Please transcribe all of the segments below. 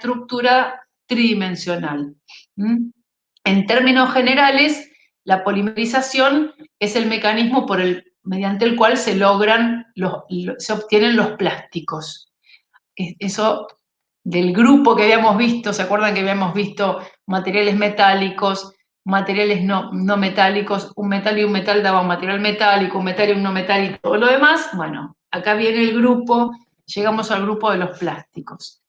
estructura tridimensional. En términos generales, la polimerización es el mecanismo mediante el cual se obtienen los plásticos. Eso del grupo que habíamos visto, ¿se acuerdan que habíamos visto materiales metálicos, materiales no metálicos? Un metal y un metal daba un material metálico, un metal y un no metálico, todo lo demás. Bueno, acá viene el grupo, llegamos al grupo de los plásticos.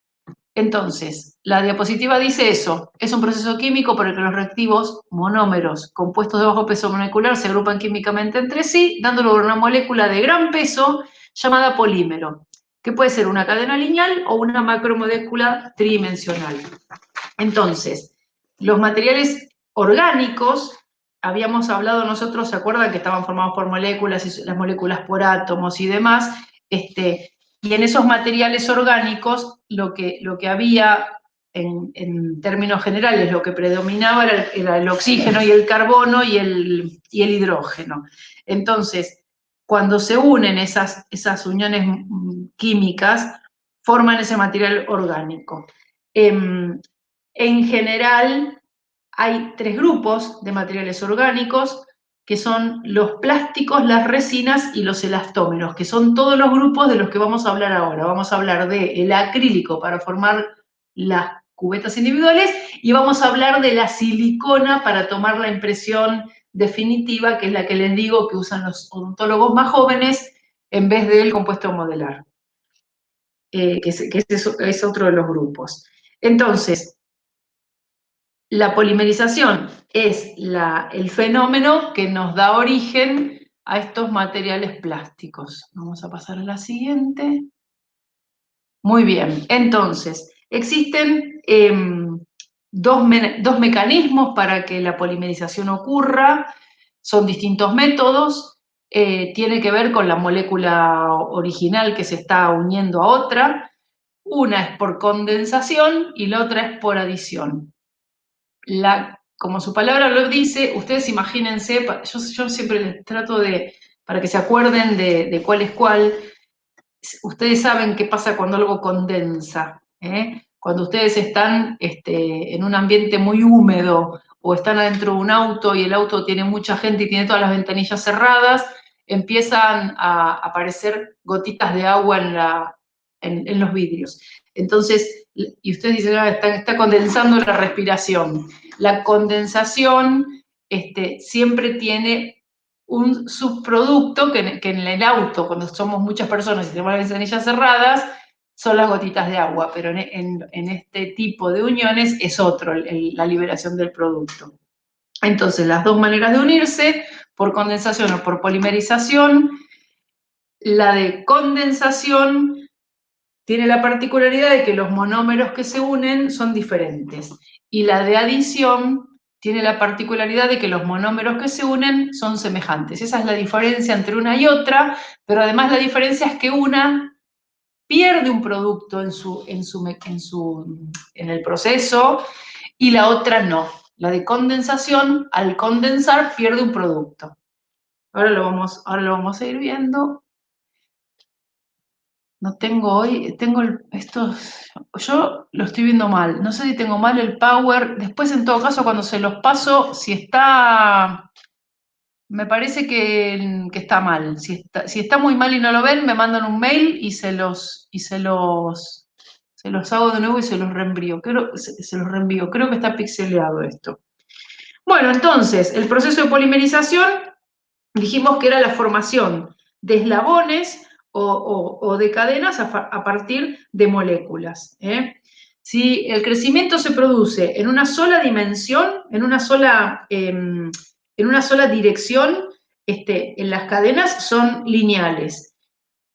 Entonces, la diapositiva dice eso: es un proceso químico por el que los reactivos monómeros compuestos de bajo peso molecular se agrupan químicamente entre sí, dando lugar a una molécula de gran peso llamada polímero, que puede ser una cadena lineal o una macromolécula tridimensional. Entonces, los materiales orgánicos, habíamos hablado nosotros, ¿se acuerdan que estaban formados por moléculas, y las moléculas por átomos y demás? Y en esos materiales orgánicos lo que había en términos generales, lo que predominaba era el oxígeno y el carbono y el hidrógeno. Entonces, cuando se unen esas uniones químicas, forman ese material orgánico. En general, hay 3 grupos de materiales orgánicos, que son los plásticos, las resinas y los elastómeros, que son todos los grupos de los que vamos a hablar ahora. Vamos a hablar del acrílico para formar las cubetas individuales y vamos a hablar de la silicona para tomar la impresión definitiva, que es la que les digo que usan los odontólogos más jóvenes en vez del compuesto modelar, que es otro de los grupos. Entonces, la polimerización es el fenómeno que nos da origen a estos materiales plásticos. Vamos a pasar a la siguiente. Muy bien, entonces, existen dos mecanismos para que la polimerización ocurra, son distintos métodos, tiene que ver con la molécula original que se está uniendo a otra. Una es por condensación y la otra es por adición. Como su palabra lo dice, ustedes imagínense, yo siempre les trato para que se acuerden de cuál es cuál. Ustedes saben qué pasa cuando algo condensa, ¿eh? Cuando ustedes están en un ambiente muy húmedo o están adentro de un auto y el auto tiene mucha gente y tiene todas las ventanillas cerradas, empiezan a aparecer gotitas de agua en los vidrios. Entonces, y ustedes dicen, está condensando la respiración. La condensación siempre tiene un subproducto que en el auto, cuando somos muchas personas y tenemos las ventanillas cerradas, son las gotitas de agua, pero en este tipo de uniones es otro, la liberación del producto. Entonces, las dos maneras de unirse, por condensación o por polimerización. La de condensación tiene la particularidad de que los monómeros que se unen son diferentes, y la de adición tiene la particularidad de que los monómeros que se unen son semejantes. Esa es la diferencia entre una y otra, pero además la diferencia es que una pierde un producto en el proceso y la otra no. La de condensación, al condensar, pierde un producto. Ahora lo vamos a ir viendo. No tengo hoy, yo lo estoy viendo mal, no sé si tengo mal el power. Después, en todo caso, cuando se los paso, me parece que está mal. Si está muy mal y no lo ven, me mandan un mail y se los hago de nuevo y se los reenvío. Creo que está pixeleado esto. Bueno, entonces, el proceso de polimerización, dijimos que era la formación de eslabones o de cadenas a partir de moléculas. Si el crecimiento se produce en una sola dimensión, en una sola dirección, en las cadenas son lineales.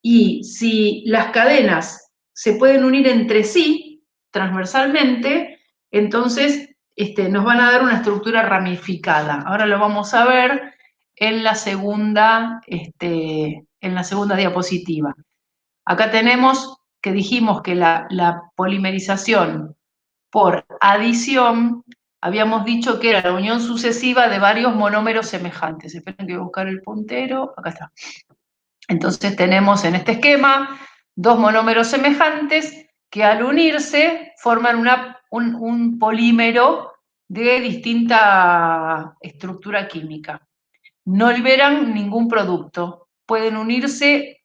Y si las cadenas se pueden unir entre sí, transversalmente, entonces nos van a dar una estructura ramificada. Ahora lo vamos a ver en la segunda diapositiva. Acá tenemos que dijimos que la polimerización por adición, habíamos dicho que era la unión sucesiva de varios monómeros semejantes. Esperen que voy a buscar el puntero. Acá está. Entonces tenemos en este esquema dos monómeros semejantes que al unirse forman un polímero de distinta estructura química. No liberan ningún producto. Pueden unirse,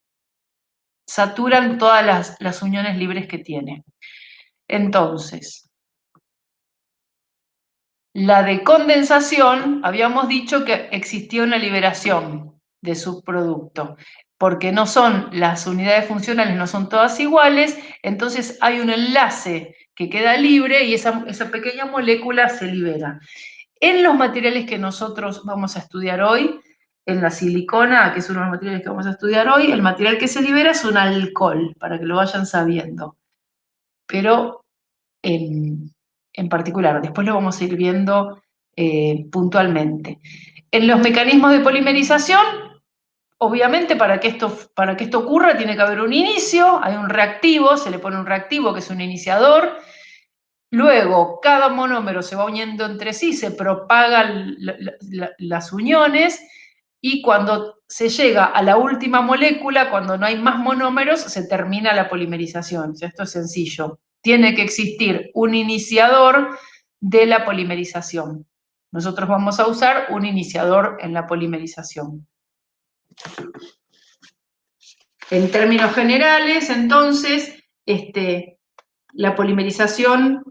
saturan todas las uniones libres que tiene. Entonces, la de condensación, habíamos dicho que existía una liberación de subproducto, porque no son, las unidades funcionales no son todas iguales, entonces hay un enlace que queda libre y esa pequeña molécula se libera. En los materiales que nosotros vamos a estudiar hoy, en la silicona, que es uno de los materiales que vamos a estudiar hoy, el material que se libera es un alcohol, para que lo vayan sabiendo. Pero en particular, después lo vamos a ir viendo puntualmente. En los mecanismos de polimerización, obviamente para que esto ocurra tiene que haber un inicio, hay un reactivo, se le pone un reactivo que es un iniciador. Luego, cada monómero se va uniendo entre sí, se propagan las uniones y cuando se llega a la última molécula, cuando no hay más monómeros, se termina la polimerización. O sea, esto es sencillo. Tiene que existir un iniciador de la polimerización. Nosotros vamos a usar un iniciador en la polimerización. En términos generales, entonces, la polimerización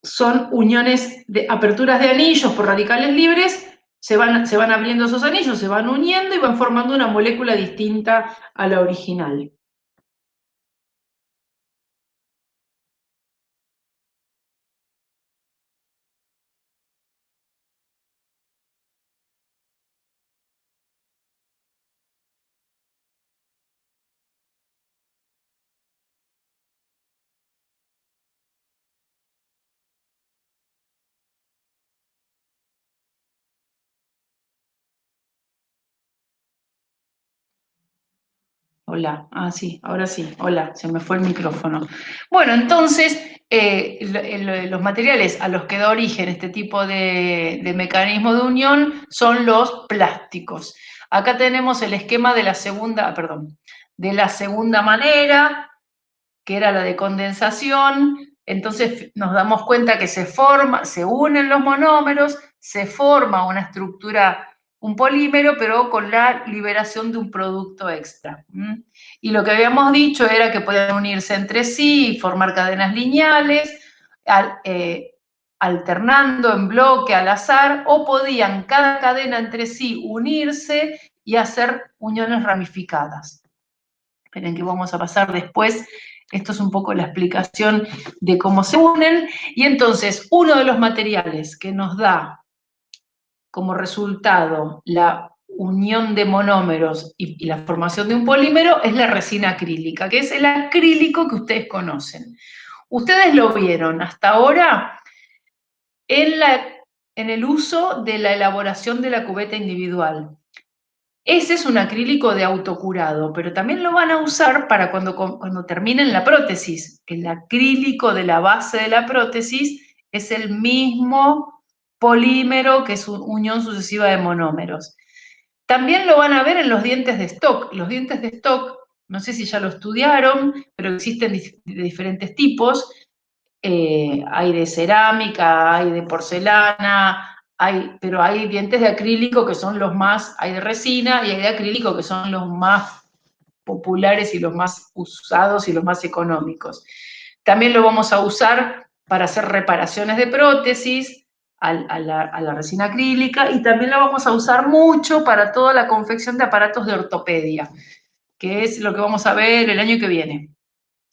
son uniones de aperturas de anillos por radicales libres, se van abriendo esos anillos, se van uniendo y van formando una molécula distinta a la original. Hola, sí, ahora sí, hola, se me fue el micrófono. Bueno, entonces, los materiales a los que da origen este tipo de mecanismo de unión son los plásticos. Acá tenemos el esquema de la de la segunda manera, que era la de condensación. Entonces nos damos cuenta que se unen los monómeros, se forma una estructura, un polímero, pero con la liberación de un producto extra. Y lo que habíamos dicho era que podían unirse entre sí y formar cadenas lineales, alternando en bloque al azar, o podían cada cadena entre sí unirse y hacer uniones ramificadas. Esperen que vamos a pasar después. Esto es un poco la explicación de cómo se unen. Y entonces, uno de los materiales que nos da como resultado la unión de monómeros y la formación de un polímero es la resina acrílica, que es el acrílico que ustedes conocen. Ustedes lo vieron hasta ahora en el uso de la elaboración de la cubeta individual. Ese es un acrílico de autocurado, pero también lo van a usar para cuando terminen la prótesis. El acrílico de la base de la prótesis es el mismo polímero que es unión sucesiva de monómeros. También lo van a ver en los dientes de stock. Los dientes de stock, no sé si ya lo estudiaron, pero existen de diferentes tipos. Hay de cerámica, hay de porcelana, pero hay dientes de acrílico que son los más, hay de resina y hay de acrílico que son los más populares y los más usados y los más económicos. También lo vamos a usar para hacer reparaciones de prótesis a la resina acrílica y también lo vamos a usar mucho para toda la confección de aparatos de ortopedia, que es lo que vamos a ver el año que viene.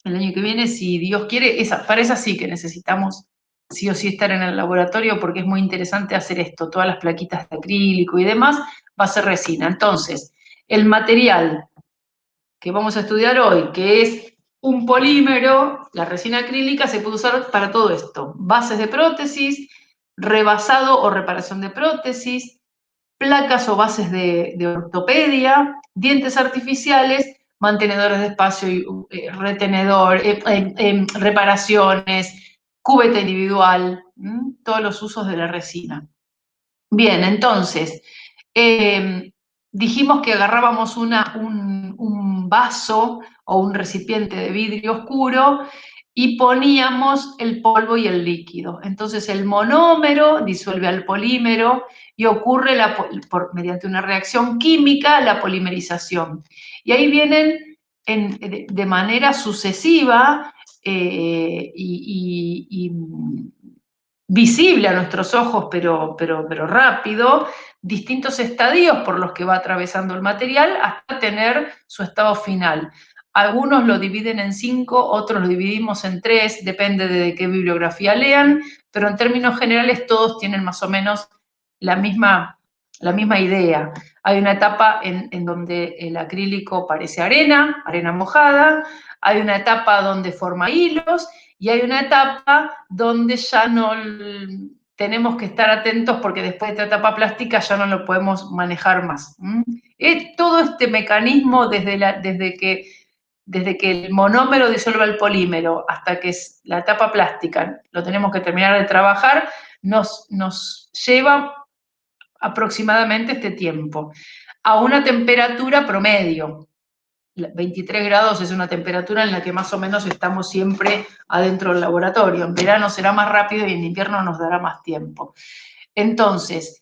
El año que viene, si Dios quiere, para esa sí que necesitamos sí o sí estar en el laboratorio porque es muy interesante hacer esto, todas las plaquitas de acrílico y demás, va a ser resina. Entonces, el material que vamos a estudiar hoy, que es un polímero, la resina acrílica, se puede usar para todo esto. Bases de prótesis, rebasado o reparación de prótesis, placas o bases de ortopedia, dientes artificiales, mantenedores de espacio, retenedor, reparaciones, cubeta individual, todos los usos de la resina. Bien, entonces, dijimos que agarrábamos un vaso o un recipiente de vidrio oscuro y poníamos el polvo y el líquido. Entonces el monómero disuelve al polímero y ocurre mediante una reacción química la polimerización. Y ahí vienen de manera sucesiva y visible a nuestros ojos, pero rápido, distintos estadios por los que va atravesando el material hasta tener su estado final. Algunos lo dividen en 5, otros lo dividimos en 3, depende de qué bibliografía lean, pero en términos generales todos tienen más o menos la misma idea. Hay una etapa en donde el acrílico parece arena mojada, hay una etapa donde forma hilos, y hay una etapa donde ya no tenemos que estar atentos porque después de esta etapa plástica ya no lo podemos manejar más. Todo este mecanismo desde que el monómero disuelve el polímero hasta que es la etapa plástica, lo tenemos que terminar de trabajar, nos lleva aproximadamente este tiempo a una temperatura promedio. 23 grados es una temperatura en la que más o menos estamos siempre adentro del laboratorio. En verano será más rápido y en invierno nos dará más tiempo. Entonces,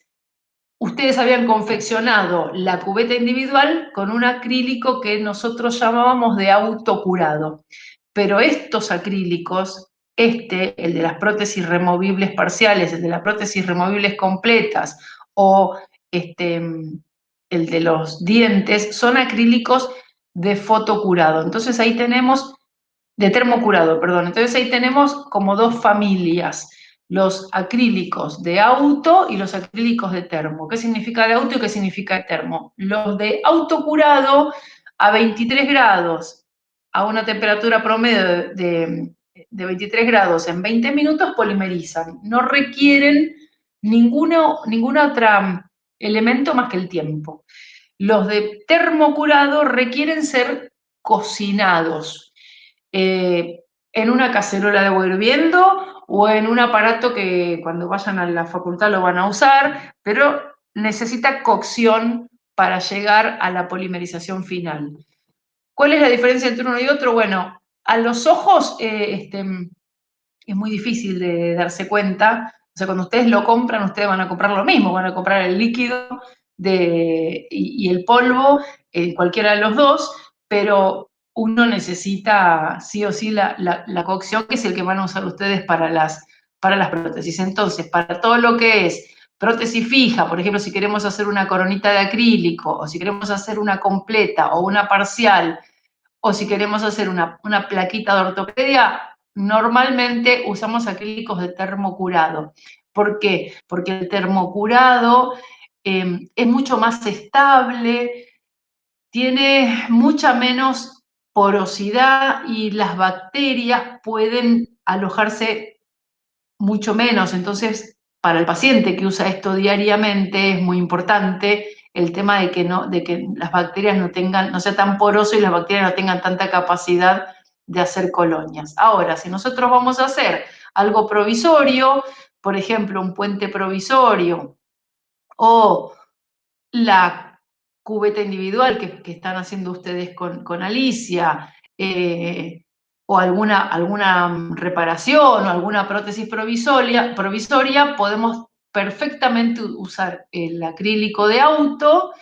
ustedes habían confeccionado la cubeta individual con un acrílico que nosotros llamábamos de autocurado. Pero estos acrílicos, el de las prótesis removibles parciales, el de las prótesis removibles completas o el de los dientes, son acrílicos de fotocurado. Entonces ahí tenemos, de termocurado, perdón. Entonces ahí tenemos como dos familias, los acrílicos de auto y los acrílicos de termo. ¿Qué significa de auto y qué significa de termo? Los de autocurado a 23 grados, a una temperatura promedio de 23 grados en 20 minutos, polimerizan. No requieren ningún otro elemento más que el tiempo. Los de termocurado requieren ser cocinados en una cacerola de agua hirviendo o en un aparato que cuando vayan a la facultad lo van a usar, pero necesita cocción para llegar a la polimerización final. ¿Cuál es la diferencia entre uno y otro? Bueno, a los ojos es muy difícil de darse cuenta. O sea, cuando ustedes lo compran, ustedes van a comprar lo mismo, van a comprar el líquido y el polvo, cualquiera de los dos, pero uno necesita sí o sí la cocción, que es el que van a usar ustedes para las prótesis. Entonces, para todo lo que es prótesis fija, por ejemplo, si queremos hacer una coronita de acrílico, o si queremos hacer una completa o una parcial, o si queremos hacer una plaquita de ortopedia, normalmente usamos acrílicos de termocurado. ¿Por qué? Porque el termocurado es mucho más estable, tiene mucha menos porosidad y las bacterias pueden alojarse mucho menos. Entonces, para el paciente que usa esto diariamente es muy importante el tema de que las bacterias no sea tan poroso y las bacterias no tengan tanta capacidad de hacer colonias. Ahora, si nosotros vamos a hacer algo provisorio, por ejemplo, un puente provisorio o la cubeta individual que están haciendo ustedes con Alicia, o alguna reparación o alguna prótesis provisoria, podemos perfectamente usar el acrílico de auto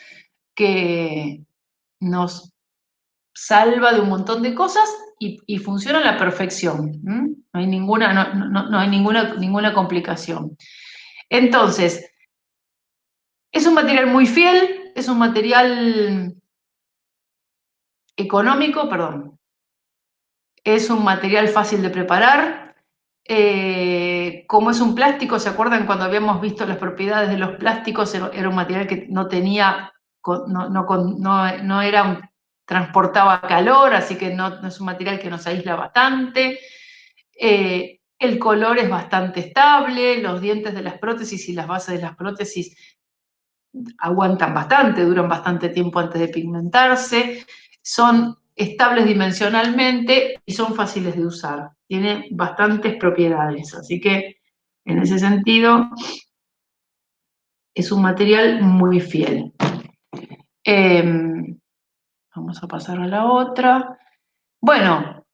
que nos salva de un montón de cosas y funciona a la perfección. No hay ninguna complicación. Entonces, es un material muy fiel, es un material económico, perdón, es un material fácil de preparar. Como es un plástico, ¿se acuerdan cuando habíamos visto las propiedades de los plásticos? Era un material que no tenía, no era transportaba calor, así que no es un material que nos aísla bastante. El color es bastante estable, los dientes de las prótesis y las bases de las prótesis aguantan bastante, duran bastante tiempo antes de pigmentarse, son estables dimensionalmente y son fáciles de usar. Tiene bastantes propiedades, así que en ese sentido es un material muy fiel. Vamos a pasar a la otra. Bueno,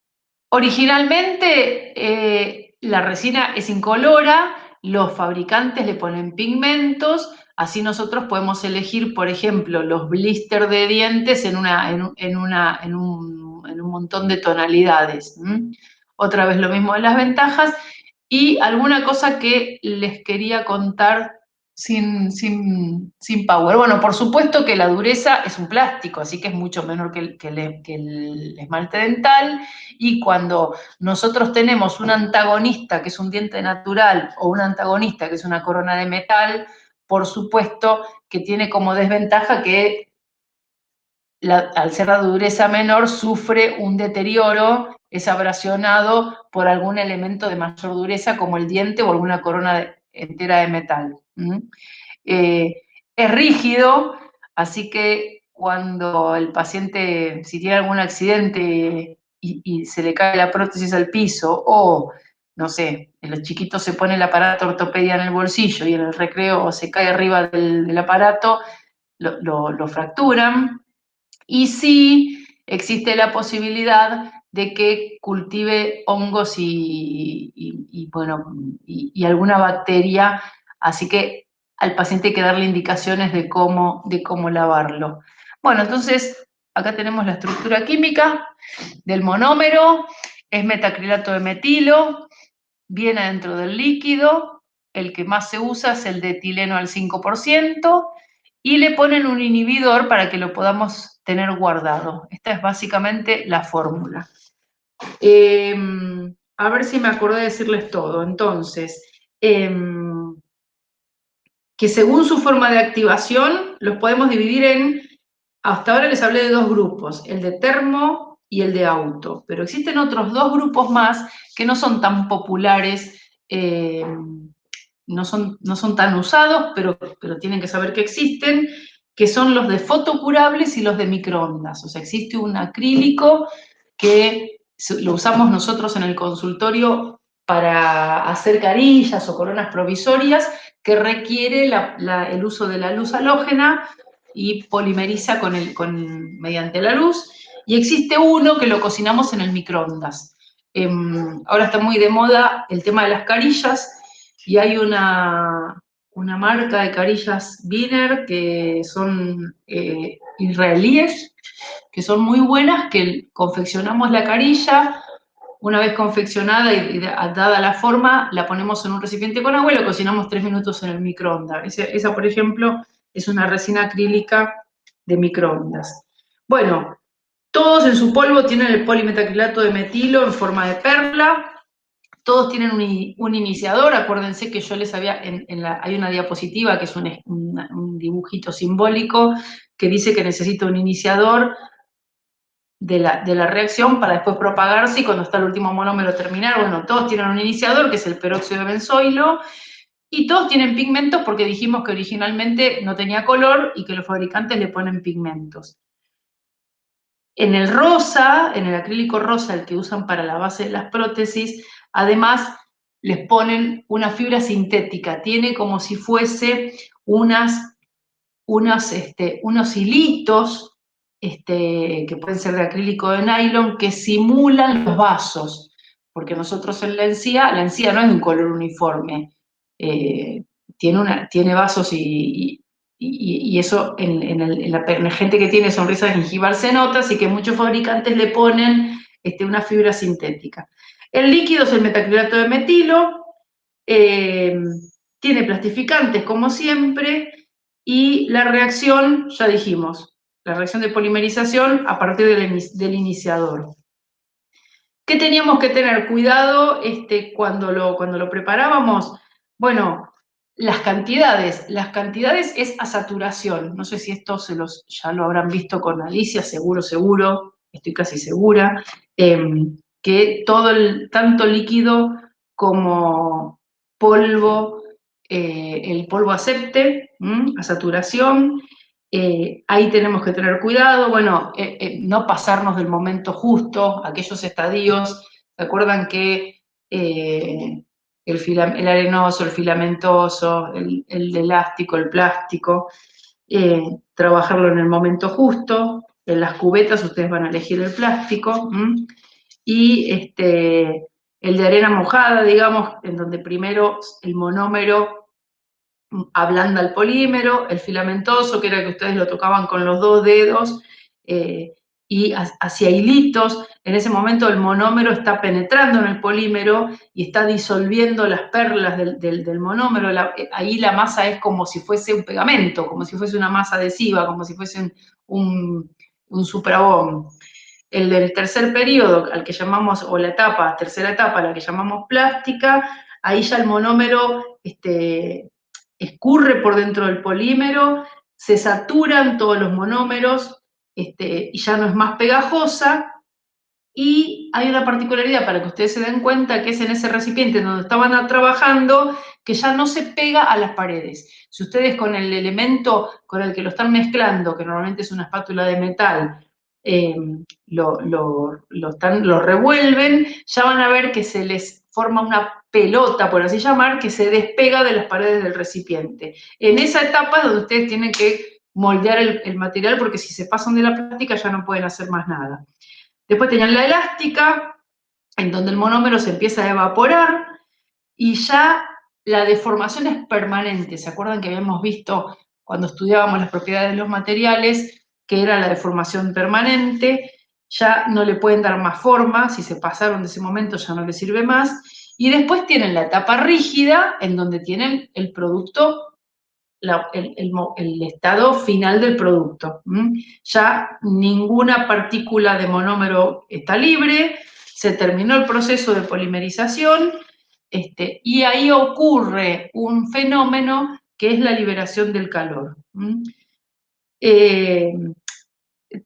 originalmente la resina es incolora, los fabricantes le ponen pigmentos, así nosotros podemos elegir, por ejemplo, los blisters de dientes en un montón de tonalidades. Otra vez lo mismo de las ventajas. Y alguna cosa que les quería contar sin power. Bueno, por supuesto que la dureza es un plástico, así que es mucho menor que el esmalte dental. Y cuando nosotros tenemos un antagonista que es un diente natural o un antagonista que es una corona de metal, por supuesto que tiene como desventaja que al ser la dureza menor sufre un deterioro, es abrasionado por algún elemento de mayor dureza como el diente o alguna corona entera de metal. Es rígido, así que cuando el paciente, si tiene algún accidente y se le cae la prótesis al piso, o, no sé, el chiquito se pone el aparato ortopedia en el bolsillo y en el recreo se cae arriba del aparato, lo fracturan. Y sí existe la posibilidad de que cultive hongos y alguna bacteria, así que al paciente hay que darle indicaciones de cómo lavarlo. Bueno, entonces acá tenemos la estructura química del monómero, es metacrilato de metilo, viene dentro del líquido, el que más se usa es el de etileno al 5%, y le ponen un inhibidor para que lo podamos tener guardado. Esta es básicamente la fórmula. A ver si me acordé de decirles todo. Entonces, que según su forma de activación, los podemos dividir hasta ahora les hablé de dos grupos, el de termo y el de auto, pero existen otros dos grupos más que no son tan populares, no son tan usados, pero tienen que saber que existen, que son los de fotocurables y los de microondas. O sea, existe un acrílico que lo usamos nosotros en el consultorio para hacer carillas o coronas provisorias, que requiere el uso de la luz halógena y polimeriza mediante la luz. Y existe uno que lo cocinamos en el microondas. Ahora está muy de moda el tema de las carillas, y hay una marca de carillas Wiener que son israelíes, que son muy buenas, que confeccionamos la carilla, una vez confeccionada y dada la forma, la ponemos en un recipiente con agua y la cocinamos 3 minutos en el microondas. Esa, por ejemplo, es una resina acrílica de microondas. Bueno, todos en su polvo tienen el polimetacrilato de metilo en forma de perla. Todos tienen un iniciador. Acuérdense que yo les había, hay una diapositiva que es un dibujito simbólico que dice que necesita un iniciador de la reacción para después propagarse, y cuando está el último monómero terminar, bueno, todos tienen un iniciador que es el peróxido de benzoilo, y todos tienen pigmentos porque dijimos que originalmente no tenía color y que los fabricantes le ponen pigmentos. En el rosa, en el acrílico rosa, el que usan para la base de las prótesis, además les ponen una fibra sintética, tiene como si fuese unos hilitos que pueden ser de acrílico de nylon, que simulan los vasos, porque nosotros en la encía no es de un color uniforme, tiene vasos y eso en la gente que tiene sonrisa gingival se nota, así que muchos fabricantes le ponen una fibra sintética. El líquido es el metacrilato de metilo, tiene plastificantes como siempre, y la reacción, ya dijimos, la reacción de polimerización a partir del iniciador. ¿Qué teníamos que tener cuidado cuando lo preparábamos? Bueno, las cantidades es a saturación. No sé si esto ya lo habrán visto con Alicia, seguro, estoy casi segura, que tanto líquido como polvo, el polvo acepte, a saturación. Ahí tenemos que tener cuidado, bueno, no pasarnos del momento justo, aquellos estadios. ¿Se acuerdan que el arenoso, el filamentoso, el elástico, el plástico, trabajarlo en el momento justo? En las cubetas ustedes van a elegir el plástico, y el de arena mojada, digamos, en donde primero el monómero ablanda el polímero, el filamentoso, que era que ustedes lo tocaban con los 2 dedos, y hacía hilitos. En ese momento el monómero está penetrando en el polímero y está disolviendo las perlas del monómero. Ahí la masa es como si fuese un pegamento, como si fuese una masa adhesiva, como si fuese un superabón. El del tercer periodo, al que llamamos, o la etapa, tercera etapa, la que llamamos plástica, ahí ya el monómero escurre por dentro del polímero, se saturan todos los monómeros, y ya no es más pegajosa. Y hay una particularidad para que ustedes se den cuenta, que es en ese recipiente donde estaban trabajando, que ya no se pega a las paredes. Si ustedes con el elemento con el que lo están mezclando, que normalmente es una espátula de metal, lo revuelven, ya van a ver que se les forma una pelota, por así llamar, que se despega de las paredes del recipiente. En esa etapa es donde ustedes tienen que moldear el material, porque si se pasan de la plástica ya no pueden hacer más nada. Después tenían la elástica, en donde el monómero se empieza a evaporar y ya la deformación es permanente. ¿Se acuerdan que habíamos visto cuando estudiábamos las propiedades de los materiales que era la deformación permanente? Ya no le pueden dar más forma, si se pasaron de ese momento ya no les sirve más. Y después tienen la etapa rígida, en donde tienen el producto, el estado final del producto. Ya ninguna partícula de monómero está libre, se terminó el proceso de polimerización, y ahí ocurre un fenómeno que es la liberación del calor.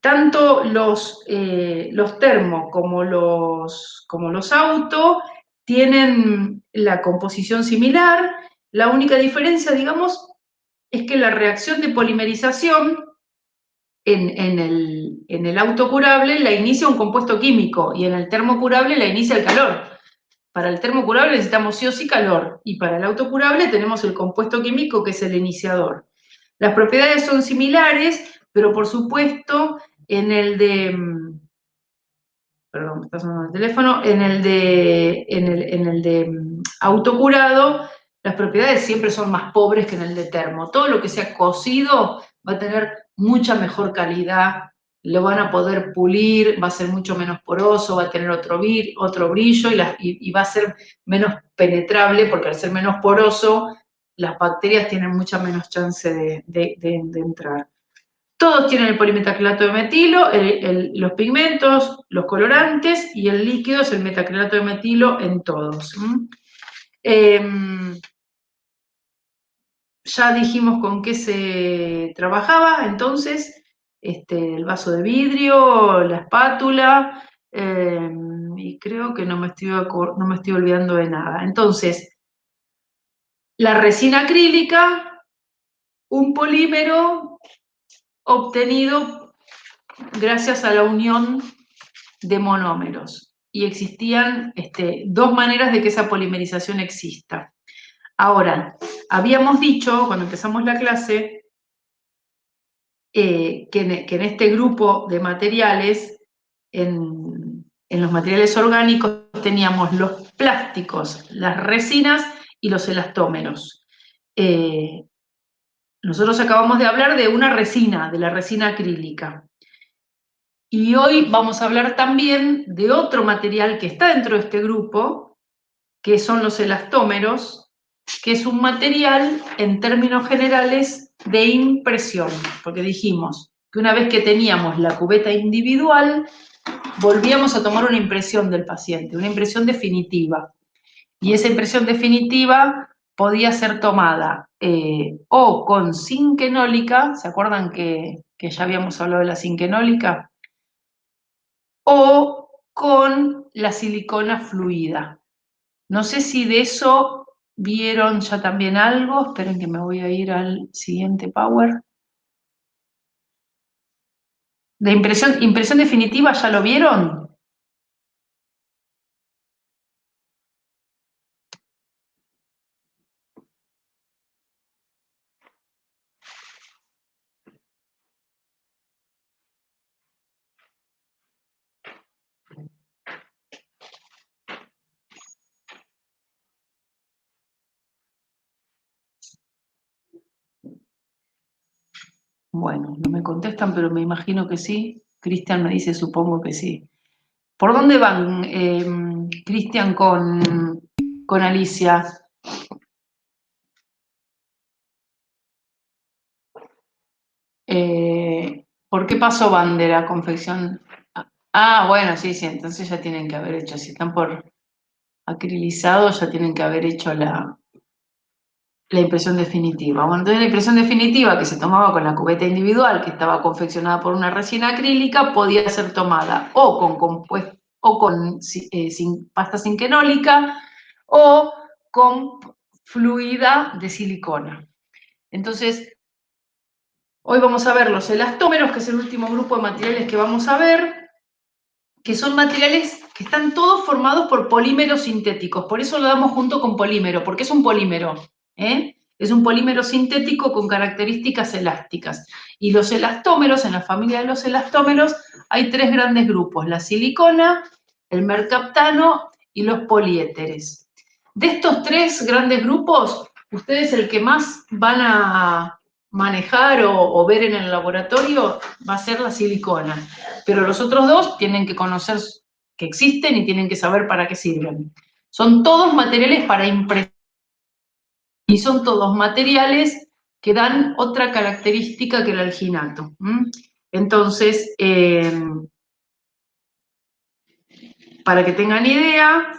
Tanto los termos como los autos tienen la composición similar. La única diferencia, digamos, es que la reacción de polimerización en el autocurable la inicia un compuesto químico y en el termocurable la inicia el calor. Para el termocurable necesitamos sí o sí calor, y para el autocurable tenemos el compuesto químico, que es el iniciador. Las propiedades son similares, pero por supuesto en el de, perdón, me está sonando el teléfono, en el de autocurado, las propiedades siempre son más pobres que en el de termo. Todo lo que sea cocido va a tener mucha mejor calidad, lo van a poder pulir, va a ser mucho menos poroso, va a tener otro brillo y va a ser menos penetrable, porque al ser menos poroso, las bacterias tienen mucha menos chance de entrar. Todos tienen el polimetacrilato de metilo, los pigmentos, los colorantes, y el líquido es el metacrilato de metilo en todos. Ya dijimos con qué se trabajaba, entonces, el vaso de vidrio, la espátula, y creo que no me estoy olvidando de nada. Entonces, la resina acrílica, un polímero obtenido gracias a la unión de monómeros. Y existían 2 maneras de que esa polimerización exista. Ahora, habíamos dicho, cuando empezamos la clase, que en este grupo de materiales, en los materiales orgánicos, teníamos los plásticos, las resinas y los elastómeros. Nosotros acabamos de hablar de una resina, de la resina acrílica. Y hoy vamos a hablar también de otro material que está dentro de este grupo, que son los elastómeros, que es un material, en términos generales, de impresión, porque dijimos que una vez que teníamos la cubeta individual, volvíamos a tomar una impresión del paciente, una impresión definitiva. Y esa impresión definitiva podía ser tomada o con zinquenólica, ¿se acuerdan que ya habíamos hablado de la zinquenólica? O con la silicona fluida. No sé si de eso vieron ya también algo. Esperen que me voy a ir al siguiente Power. ¿De impresión definitiva ya lo vieron? Bueno, no me contestan, pero me imagino que sí. Cristian me dice, supongo que sí. ¿Por dónde van, Cristian, con Alicia? ¿Por qué paso van de la confección? Ah, bueno, sí, sí, entonces ya tienen que haber hecho, si están por acrilizado, ya tienen que haber hecho la impresión definitiva. Bueno, entonces la impresión definitiva que se tomaba con la cubeta individual, que estaba confeccionada por una resina acrílica, podía ser tomada o con compuesto o con pasta cinquenólica o con fluida de silicona. Entonces, hoy vamos a ver los elastómeros, que es el último grupo de materiales que vamos a ver, que son materiales que están todos formados por polímeros sintéticos. Por eso lo damos junto con polímero, porque es un polímero. Es un polímero sintético con características elásticas. Y los elastómeros, en la familia de los elastómeros, hay tres grandes grupos: la silicona, el mercaptano y los poliéteres. De estos tres grandes grupos, ustedes el que más van a manejar o ver en el laboratorio va a ser la silicona, pero los otros dos tienen que conocer que existen y tienen que saber para qué sirven. Son todos materiales para impresión y son todos materiales que dan otra característica que el alginato. Entonces, para que tengan idea,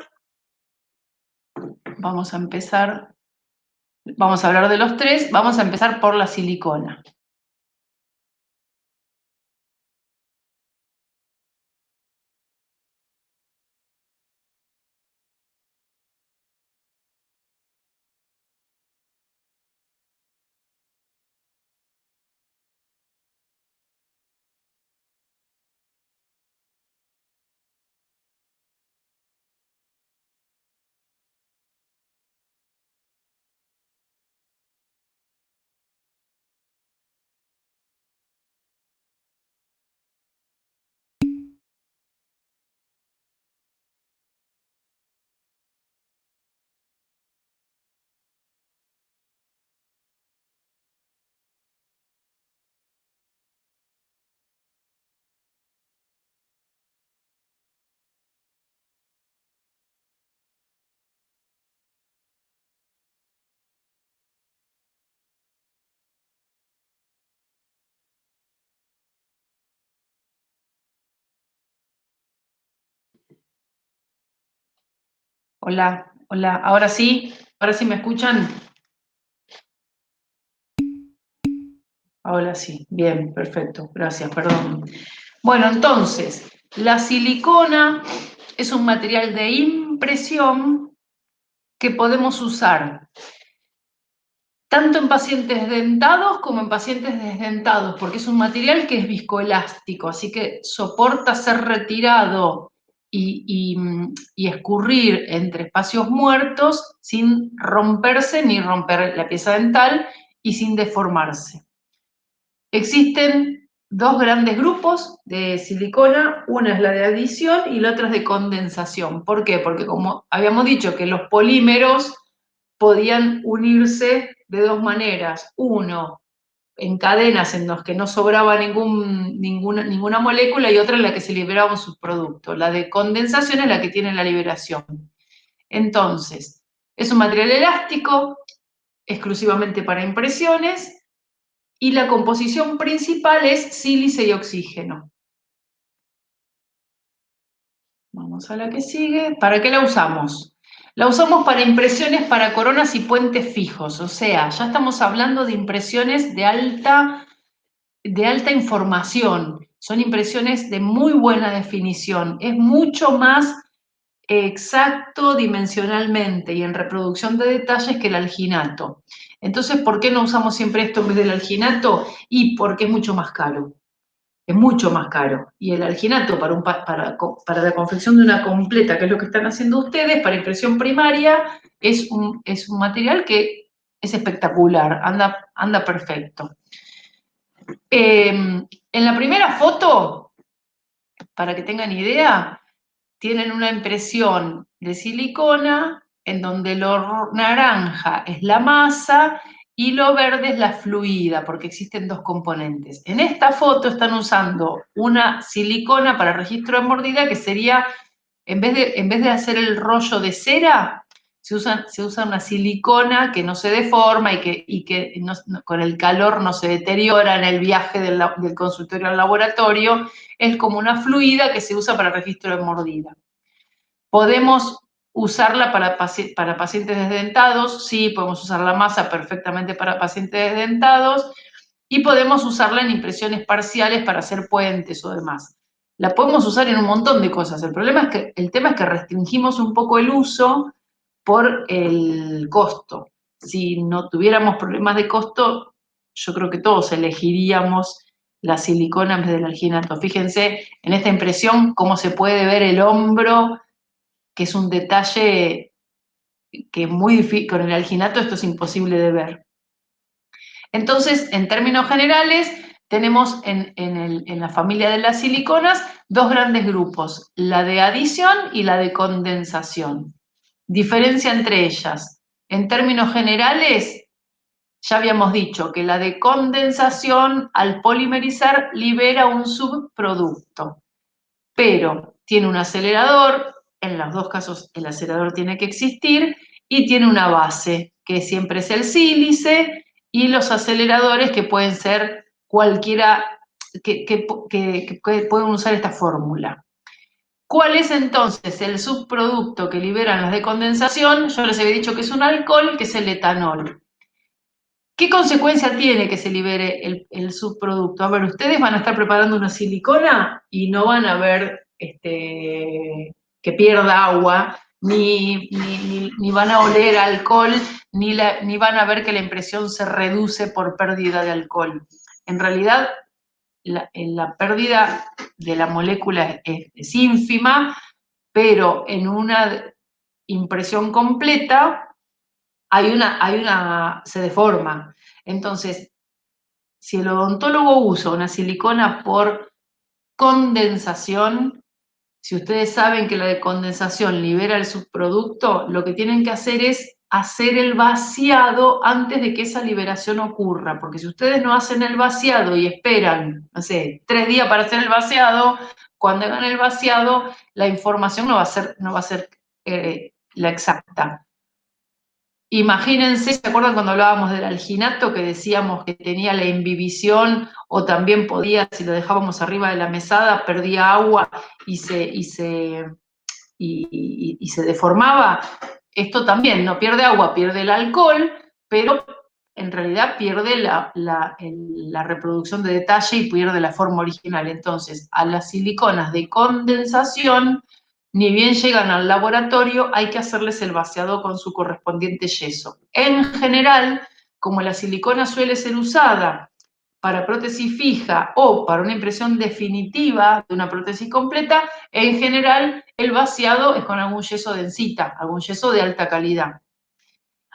vamos a empezar, vamos a hablar de los tres, vamos a empezar por la silicona. Hola, hola, ahora sí me escuchan. Ahora sí, bien, perfecto, gracias, perdón. Bueno, entonces, la silicona es un material de impresión que podemos usar tanto en pacientes dentados como en pacientes desdentados, porque es un material que es viscoelástico, así que soporta ser retirado y escurrir entre espacios muertos sin romperse ni romper la pieza dental y sin deformarse. Existen dos grandes grupos de silicona, una es la de adición y la otra es de condensación. ¿Por qué? Porque como habíamos dicho que los polímeros podían unirse de dos maneras. Uno, en cadenas en las que no sobraba ninguna molécula, y otra en la que se liberaba un subproducto. La de condensación es la que tiene la liberación. Entonces, es un material elástico, exclusivamente para impresiones, y la composición principal es sílice y oxígeno. Vamos a la que sigue. ¿Para qué la usamos? La usamos para impresiones para coronas y puentes fijos, o sea, ya estamos hablando de impresiones de alta información, son impresiones de muy buena definición, es mucho más exacto dimensionalmente y en reproducción de detalles que el alginato. Entonces, ¿por qué no usamos siempre esto en vez del alginato? Y porque es mucho más caro. Es mucho más caro. Y el alginato para la confección de una completa, que es lo que están haciendo ustedes, para impresión primaria, es un material que es espectacular, anda perfecto. En la primera foto, para que tengan idea, tienen una impresión de silicona en donde lo naranja es la masa y lo verde es la fluida, porque existen dos componentes. En esta foto están usando una silicona para registro de mordida que sería, en vez de hacer el rollo de cera, se usa una silicona que no se deforma y que con el calor no se deteriora en el viaje del consultorio al laboratorio. Es como una fluida que se usa para registro de mordida. ¿Podemos usarla para pacientes desdentados? Sí, podemos usar la masa perfectamente para pacientes desdentados y podemos usarla en impresiones parciales para hacer puentes o demás. La podemos usar en un montón de cosas. El tema es que restringimos un poco el uso por el costo. Si no tuviéramos problemas de costo, yo creo que todos elegiríamos la silicona en vez del alginato. Fíjense en esta impresión cómo se puede ver el hombro, que es un detalle que muy difícil, con el alginato esto es imposible de ver. Entonces, en términos generales, tenemos en la familia de las siliconas dos grandes grupos, la de adición y la de condensación. Diferencia entre ellas. En términos generales, ya habíamos dicho que la de condensación al polimerizar libera un subproducto, pero tiene un acelerador, en los dos casos el acelerador tiene que existir, y tiene una base, que siempre es el sílice, y los aceleradores que pueden ser cualquiera, que pueden usar esta fórmula. ¿Cuál es entonces el subproducto que liberan las de condensación? Yo les había dicho que es un alcohol, que es el etanol. ¿Qué consecuencia tiene que se libere el subproducto? A ver, ustedes van a estar preparando una silicona y no van a ver que pierda agua, ni van a oler alcohol, ni van a ver que la impresión se reduce por pérdida de alcohol. En realidad, la pérdida de la molécula es ínfima, pero en una impresión completa se deforma. Entonces, si el odontólogo usa una silicona por condensación, si ustedes saben que la de condensación libera el subproducto, lo que tienen que hacer es hacer el vaciado antes de que esa liberación ocurra, porque si ustedes no hacen el vaciado y esperan, no sé, 3 días para hacer el vaciado, cuando hagan el vaciado, la información no va a ser la exacta. Imagínense, ¿se acuerdan cuando hablábamos del alginato que decíamos que tenía la imbibición o también podía, si lo dejábamos arriba de la mesada, perdía agua y se deformaba? Esto también no pierde agua, pierde el alcohol, pero en realidad pierde la reproducción de detalle y pierde la forma original. Entonces, a las siliconas de condensación, ni bien llegan al laboratorio, hay que hacerles el vaciado con su correspondiente yeso. En general, como la silicona suele ser usada para prótesis fija o para una impresión definitiva de una prótesis completa, en general el vaciado es con algún yeso densita, algún yeso de alta calidad.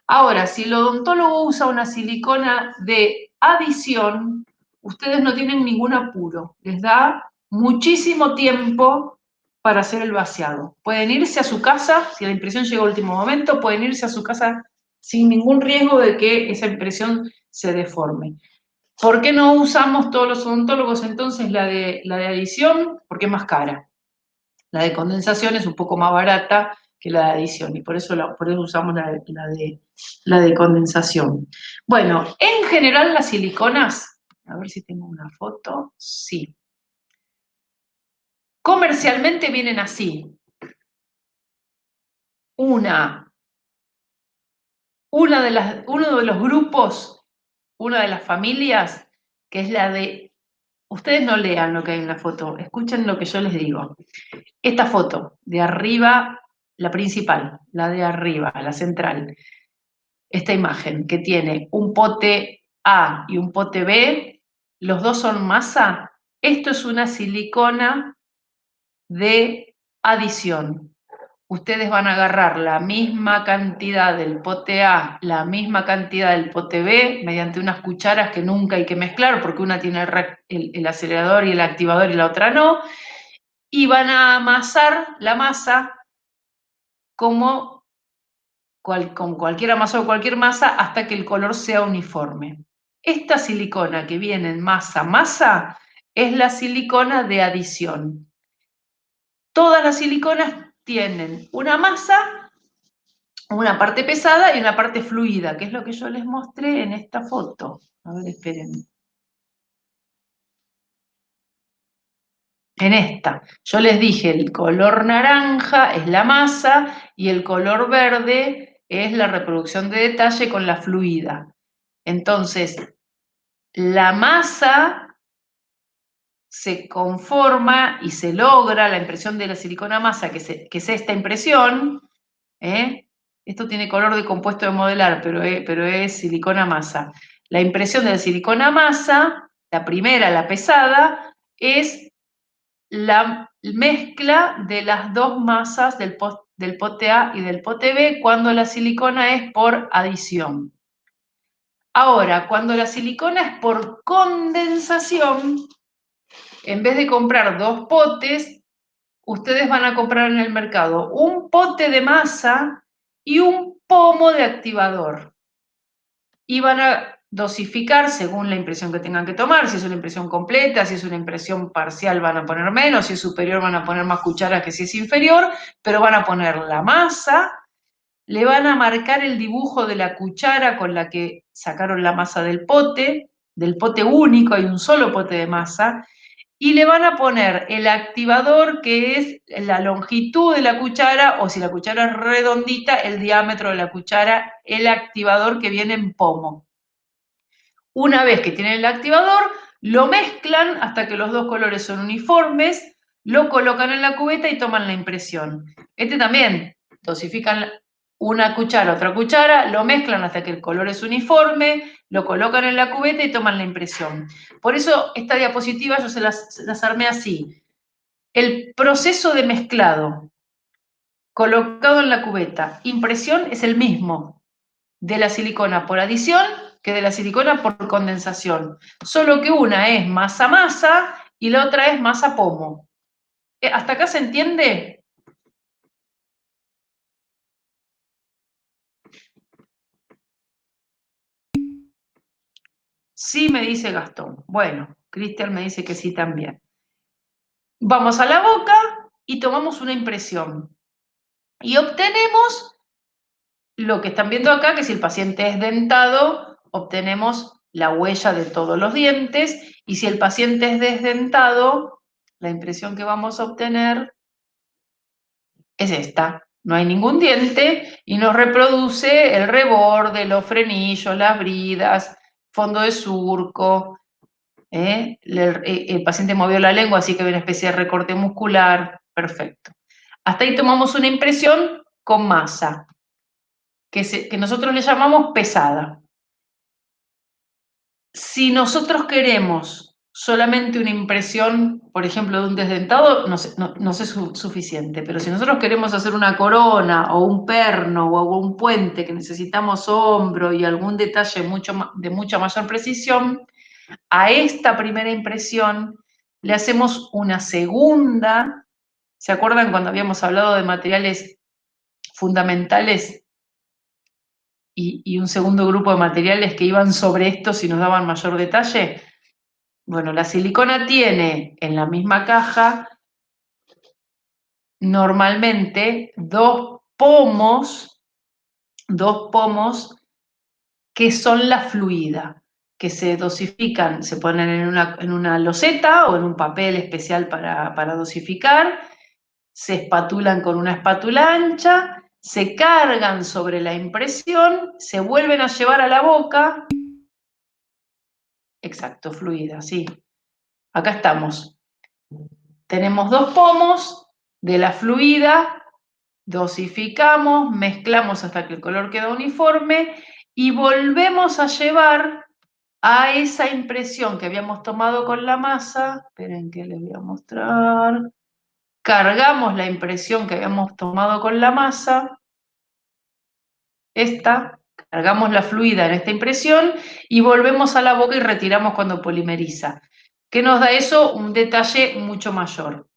Ahora, si el odontólogo usa una silicona de adición, ustedes no tienen ningún apuro, les da muchísimo tiempo para hacer el vaciado. Pueden irse a su casa, si la impresión llega al último momento, pueden irse a su casa sin ningún riesgo de que esa impresión se deforme. ¿Por qué no usamos todos los odontólogos entonces la de adición? Porque es más cara. La de condensación es un poco más barata que la de adición y por eso usamos la de condensación. Bueno, en general las siliconas, a ver si tengo una foto, sí. Comercialmente vienen así. Uno de los grupos, una de las familias, que es la de. Ustedes no lean lo que hay en la foto, escuchen lo que yo les digo. Esta foto, de arriba, la principal, la de arriba, la central, esta imagen que tiene un pote A y un pote B, los dos son masa, esto es una silicona de adición. Ustedes van a agarrar la misma cantidad del pote A, la misma cantidad del pote B, mediante unas cucharas que nunca hay que mezclar, porque una tiene el acelerador y el activador y la otra no, y van a amasar la masa como con cualquier amasado o cualquier masa hasta que el color sea uniforme. Esta silicona que viene en masa es la silicona de adición. Todas las siliconas tienen una masa, una parte pesada y una parte fluida, que es lo que yo les mostré en esta foto. A ver, esperen. En esta. Yo les dije, el color naranja es la masa y el color verde es la reproducción de detalle con la fluida. Entonces, la masa se conforma y se logra la impresión de la silicona masa, que es esta impresión. Esto tiene color de compuesto de modelar, pero es silicona masa. La impresión de la silicona masa, la primera, la pesada, es la mezcla de las dos masas del pote A y del pote B cuando la silicona es por adición. Ahora, cuando la silicona es por condensación, en vez de comprar dos potes, ustedes van a comprar en el mercado un pote de masa y un pomo de activador. Y van a dosificar según la impresión que tengan que tomar, si es una impresión completa, si es una impresión parcial van a poner menos, si es superior van a poner más cucharas que si es inferior, pero van a poner la masa, le van a marcar el dibujo de la cuchara con la que sacaron la masa del pote único, hay un solo pote de masa, y le van a poner el activador, que es la longitud de la cuchara, o si la cuchara es redondita, el diámetro de la cuchara, el activador que viene en pomo. Una vez que tienen el activador, lo mezclan hasta que los dos colores son uniformes, lo colocan en la cubeta y toman la impresión. Este también, dosifican una cuchara, otra cuchara, lo mezclan hasta que el color es uniforme, lo colocan en la cubeta y toman la impresión. Por eso esta diapositiva yo se las armé así. El proceso de mezclado colocado en la cubeta, impresión es el mismo de la silicona por adición que de la silicona por condensación, solo que una es masa-masa y la otra es masa-pomo. ¿Hasta acá se entiende? Sí, me dice Gastón. Bueno, Cristian me dice que sí también. Vamos a la boca y tomamos una impresión. Y obtenemos lo que están viendo acá, que si el paciente es dentado, obtenemos la huella de todos los dientes, y si el paciente es desdentado, la impresión que vamos a obtener es esta. No hay ningún diente y nos reproduce el reborde, los frenillos, las bridas, fondo de surco. El paciente movió la lengua, así que hay una especie de recorte muscular. Perfecto. Hasta ahí tomamos una impresión con masa, que nosotros le llamamos pesada. Si nosotros queremos solamente una impresión, por ejemplo, de un desdentado, no es suficiente, pero si nosotros queremos hacer una corona o un perno o un puente que necesitamos hombro y algún detalle de mucha mayor precisión, a esta primera impresión le hacemos una segunda. ¿Se acuerdan cuando habíamos hablado de materiales fundamentales y un segundo grupo de materiales que iban sobre estos y nos daban mayor detalle? Bueno, la silicona tiene en la misma caja normalmente dos pomos que son la fluida, que se dosifican, se ponen en una loseta o en un papel especial para dosificar, se espatulan con una espátula ancha, se cargan sobre la impresión, se vuelven a llevar a la boca. Exacto, fluida, sí. Acá estamos. Tenemos dos pomos de la fluida, dosificamos, mezclamos hasta que el color queda uniforme y volvemos a llevar a esa impresión que habíamos tomado con la masa. Esperen que les voy a mostrar. Cargamos la impresión que habíamos tomado con la masa, cargamos la fluida en esta impresión y volvemos a la boca y retiramos cuando polimeriza. ¿Qué nos da eso? Un detalle mucho mayor.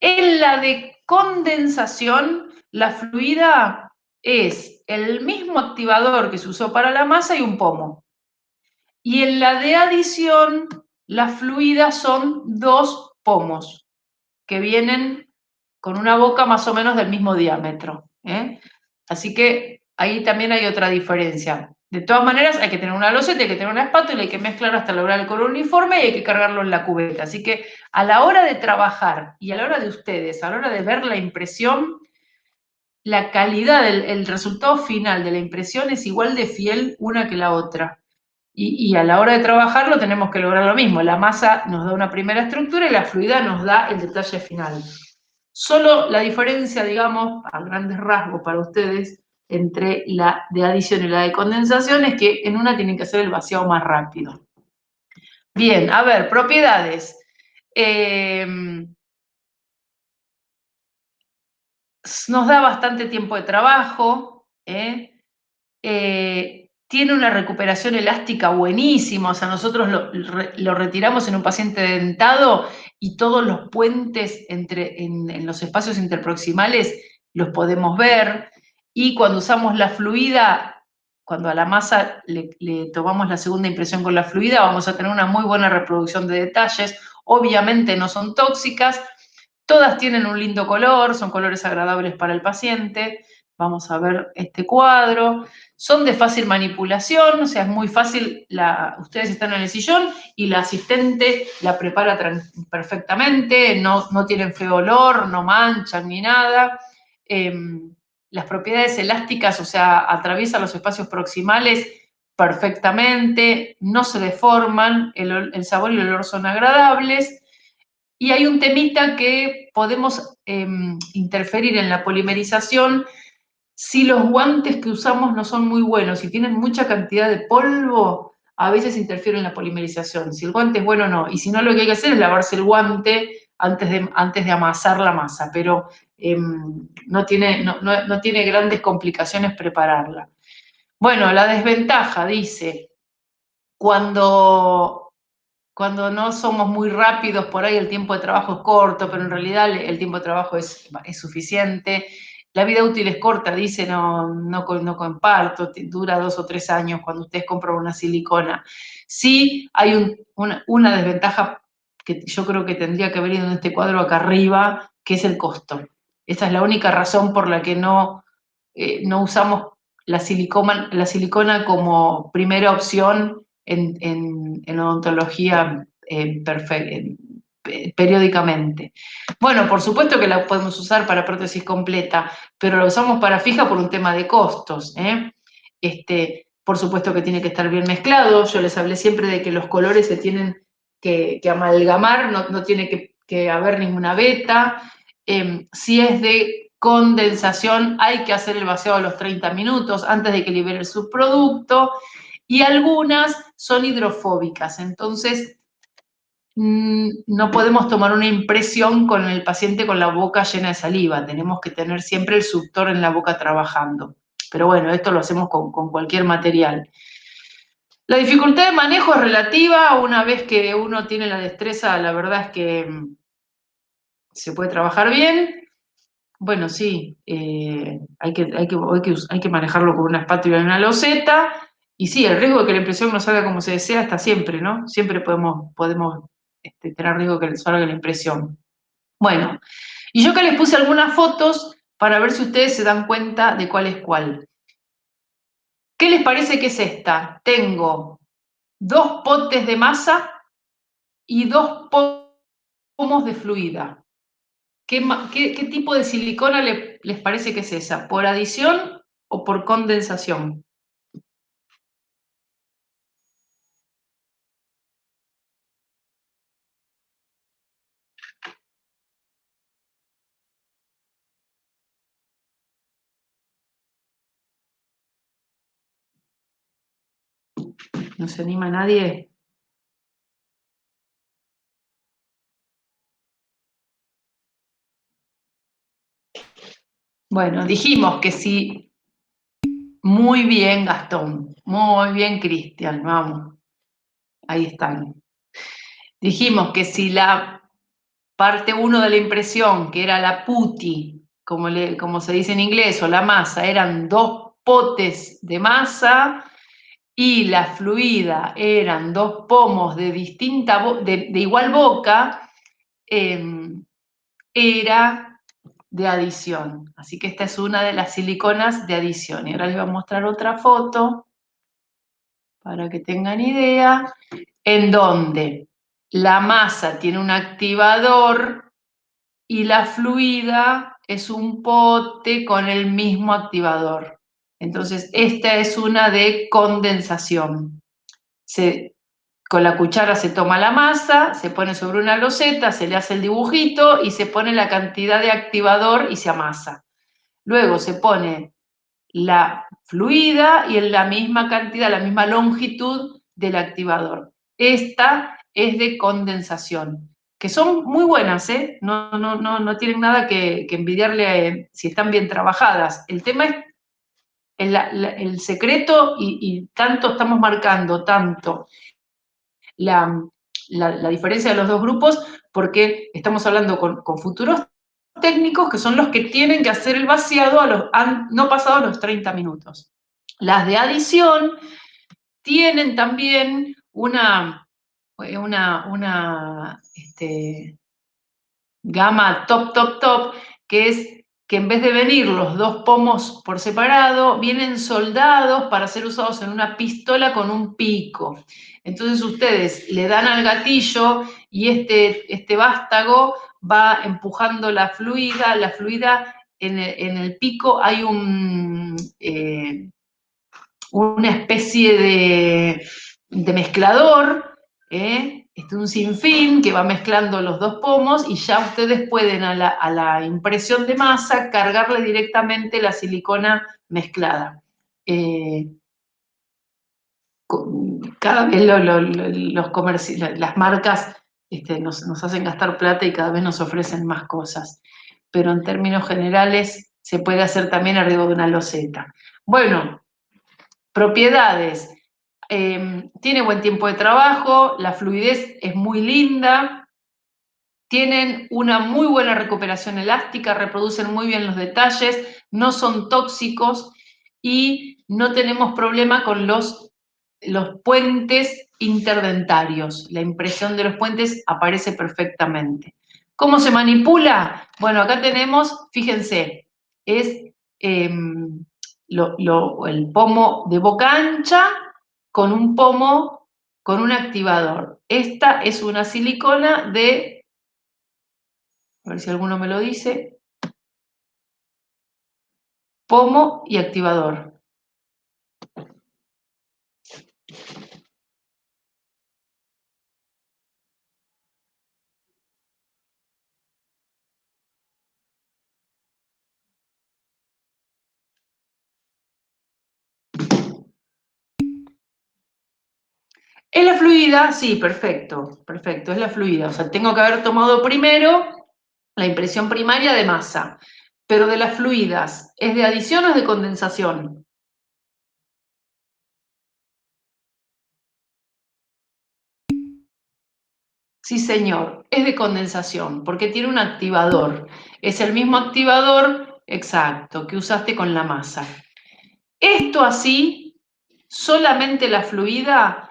En la de condensación, la fluida es el mismo activador que se usó para la masa y un pomo. Y en la de adición, la fluida son 2 pomos que vienen con una boca más o menos del mismo diámetro. Así que ahí también hay otra diferencia. De todas maneras, hay que tener una loseta, hay que tener una espátula, hay que mezclar hasta lograr el color uniforme y hay que cargarlo en la cubeta. Así que a la hora de trabajar y a la hora de ustedes, a la hora de ver la impresión, la calidad, el resultado final de la impresión es igual de fiel una que la otra. Y a la hora de trabajarlo tenemos que lograr lo mismo. La masa nos da una primera estructura y la fluidez nos da el detalle final. Solo la diferencia, digamos, a grandes rasgos para ustedes, entre la de adición y la de condensación es que en una tienen que hacer el vaciado más rápido. Bien, a ver, propiedades. Nos da bastante tiempo de trabajo, tiene una recuperación elástica buenísima, o sea, nosotros lo retiramos en un paciente dentado y todos los puentes en los espacios interproximales los podemos ver, y cuando usamos la fluida, cuando a la masa le tomamos la segunda impresión con la fluida, vamos a tener una muy buena reproducción de detalles, obviamente no son tóxicas, todas tienen un lindo color, son colores agradables para el paciente. Vamos a ver este cuadro. Son de fácil manipulación, o sea, es muy fácil, ustedes están en el sillón y la asistente la prepara perfectamente, no tienen feo olor, no manchan ni nada. Las propiedades elásticas, o sea, atraviesan los espacios proximales perfectamente, no se deforman, el sabor y el olor son agradables. Y hay un temita que podemos interferir en la polimerización si los guantes que usamos no son muy buenos, si tienen mucha cantidad de polvo, a veces interfiere en la polimerización. Si el guante es bueno o no. Y si no, lo que hay que hacer es lavarse el guante antes de amasar la masa, pero no tiene grandes complicaciones prepararla. Bueno, la desventaja, dice, cuando no somos muy rápidos, por ahí el tiempo de trabajo es corto, pero en realidad el tiempo de trabajo es suficiente. La vida útil es corta, dice, no comparto, dura 2 o 3 años cuando ustedes compran una silicona. Sí hay una desventaja que yo creo que tendría que haber ido en este cuadro acá arriba, que es el costo. Esa es la única razón por la que no usamos la silicona como primera opción en odontología periódicamente. Bueno, por supuesto que la podemos usar para prótesis completa, pero la usamos para fija por un tema de costos. Por supuesto que tiene que estar bien mezclado. Yo les hablé siempre de que los colores se tienen que amalgamar, no tiene que haber ninguna veta. Si es de condensación, hay que hacer el vaciado a los 30 minutos antes de que libere el subproducto, y algunas son hidrofóbicas, entonces no podemos tomar una impresión con el paciente con la boca llena de saliva, tenemos que tener siempre el suctor en la boca trabajando. Pero bueno, esto lo hacemos con cualquier material. La dificultad de manejo es relativa, una vez que uno tiene la destreza, la verdad es que se puede trabajar bien. Bueno, sí, hay que manejarlo con una espátula y una loseta, y sí, el riesgo de que la impresión no salga como se desea está siempre, ¿no? Siempre podemos tener riesgo de que salga la impresión. Bueno, y yo acá les puse algunas fotos para ver si ustedes se dan cuenta de cuál es cuál. ¿Qué les parece que es esta? Tengo 2 potes de masa y 2 pomos de fluida. ¿Qué tipo de silicona les parece que es esa? ¿Por adición o por condensación? ¿No se anima nadie? Bueno, dijimos que sí. Muy bien, Gastón. Muy bien, Cristian. Vamos. Ahí están. Dijimos que si la parte 1 de la impresión, que era la putty, como se dice en inglés, o la masa, eran 2 potes de masa y la fluida eran 2 pomos de de igual boca, era de adición. Así que esta es una de las siliconas de adición. Y ahora les voy a mostrar otra foto para que tengan idea, en donde la masa tiene un activador y la fluida es un pote con el mismo activador. Entonces, esta es una de condensación. Con la cuchara se toma la masa, se pone sobre una loseta, se le hace el dibujito y se pone la cantidad de activador y se amasa. Luego se pone la fluida y en la misma cantidad, la misma longitud del activador. Esta es de condensación, que son muy buenas, ¿eh? No tienen nada que envidiarle si están bien trabajadas. El tema es el secreto y tanto estamos marcando, tanto la diferencia de los dos grupos, porque estamos hablando con futuros técnicos que son los que tienen que hacer el vaciado no pasados los 30 minutos. Las de adición tienen también gama top, que es que en vez de venir los 2 pomos por separado, vienen soldados para ser usados en una pistola con un pico. Entonces ustedes le dan al gatillo y este vástago va empujando la fluida en el pico hay una especie de mezclador, un sinfín que va mezclando los 2 pomos y ya ustedes pueden a la impresión de masa cargarle directamente la silicona mezclada. Cada vez las marcas nos hacen gastar plata y cada vez nos ofrecen más cosas, pero en términos generales se puede hacer también arriba de una loseta. Bueno, propiedades. Tiene buen tiempo de trabajo, la fluidez es muy linda, tienen una muy buena recuperación elástica, reproducen muy bien los detalles, no son tóxicos y no tenemos problema con los puentes interdentarios. La impresión de los puentes aparece perfectamente. ¿Cómo se manipula? Bueno, acá tenemos, fíjense, es el pomo de boca ancha con un pomo con un activador. Esta es una silicona a ver si alguno me lo dice, pomo y activador. ¿Es la fluida? Sí, perfecto, perfecto, es la fluida. O sea, tengo que haber tomado primero la impresión primaria de masa, pero de las fluidas, ¿es de adición o es de condensación? Sí, señor, es de condensación, porque tiene un activador. Es el mismo activador, exacto, que usaste con la masa. Esto así, solamente la fluida,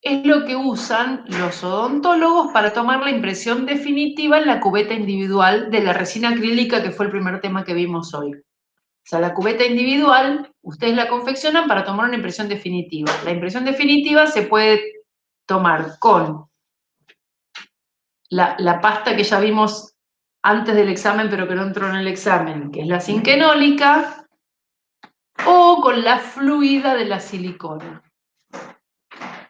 es lo que usan los odontólogos para tomar la impresión definitiva en la cubeta individual de la resina acrílica, que fue el primer tema que vimos hoy. O sea, la cubeta individual, ustedes la confeccionan para tomar una impresión definitiva. La impresión definitiva se puede tomar con la pasta que ya vimos antes del examen, pero que no entró en el examen, que es la zinquenólica, o con la fluida de la silicona.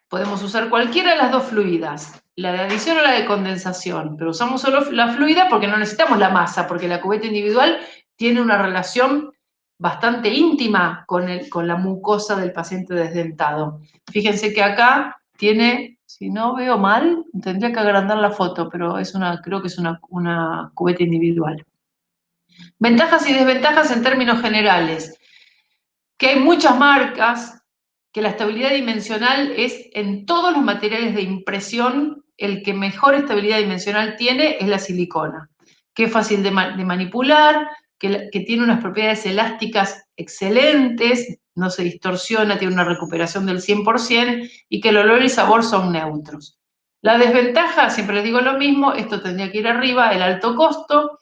Podemos usar cualquiera de las dos fluidas, la de adición o la de condensación, pero usamos solo la fluida porque no necesitamos la masa, porque la cubeta individual tiene una relación bastante íntima con la mucosa del paciente desdentado. Fíjense que acá tiene, si no veo mal, tendría que agrandar la foto, pero creo que es una cubeta individual. Ventajas y desventajas en términos generales. Que hay muchas marcas, que la estabilidad dimensional es en todos los materiales de impresión, el que mejor estabilidad dimensional tiene es la silicona, que es fácil de manipular, que tiene unas propiedades elásticas excelentes, no se distorsiona, tiene una recuperación del 100% y que el olor y sabor son neutros. La desventaja, siempre les digo lo mismo, esto tendría que ir arriba, el alto costo,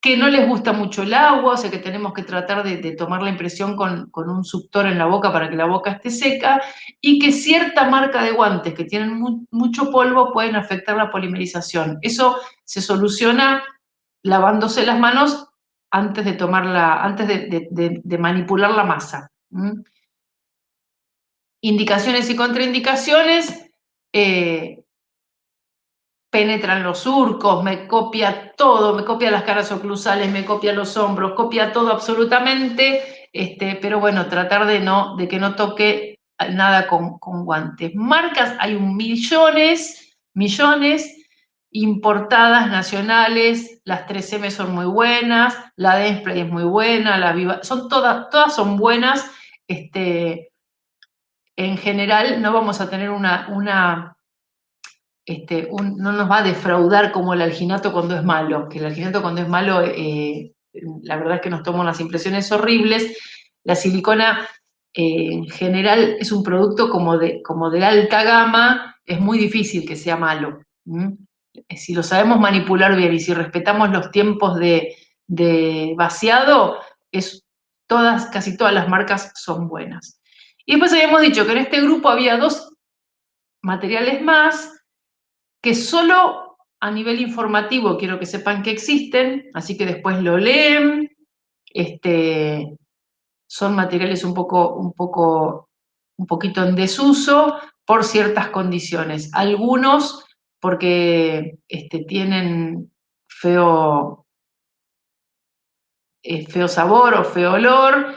que no les gusta mucho el agua, o sea que tenemos que tratar de tomar la impresión con un suctor en la boca para que la boca esté seca, y que cierta marca de guantes que tienen mucho polvo pueden afectar la polimerización. Eso se soluciona lavándose las manos antes de antes de manipular la masa. Indicaciones y contraindicaciones. Penetran los surcos, me copia todo, me copia las caras oclusales, me copia los hombros, copia todo absolutamente, pero bueno, tratar de que no toque nada con guantes. Marcas, hay millones, importadas, nacionales, las 3M son muy buenas, la Dentsply es muy buena, la Viva, todas son buenas, en general no vamos a tener no nos va a defraudar como el alginato cuando es malo, que el alginato cuando es malo, la verdad es que nos toma unas impresiones horribles. La silicona, en general, es un producto como de alta gama, es muy difícil que sea malo. Si lo sabemos manipular bien y si respetamos los tiempos de vaciado, casi todas las marcas son buenas. Y después habíamos dicho que en este grupo había 2 materiales más, que solo a nivel informativo quiero que sepan que existen, así que después lo leen. Son materiales un poquito en desuso por ciertas condiciones. Algunos porque tienen feo sabor o feo olor,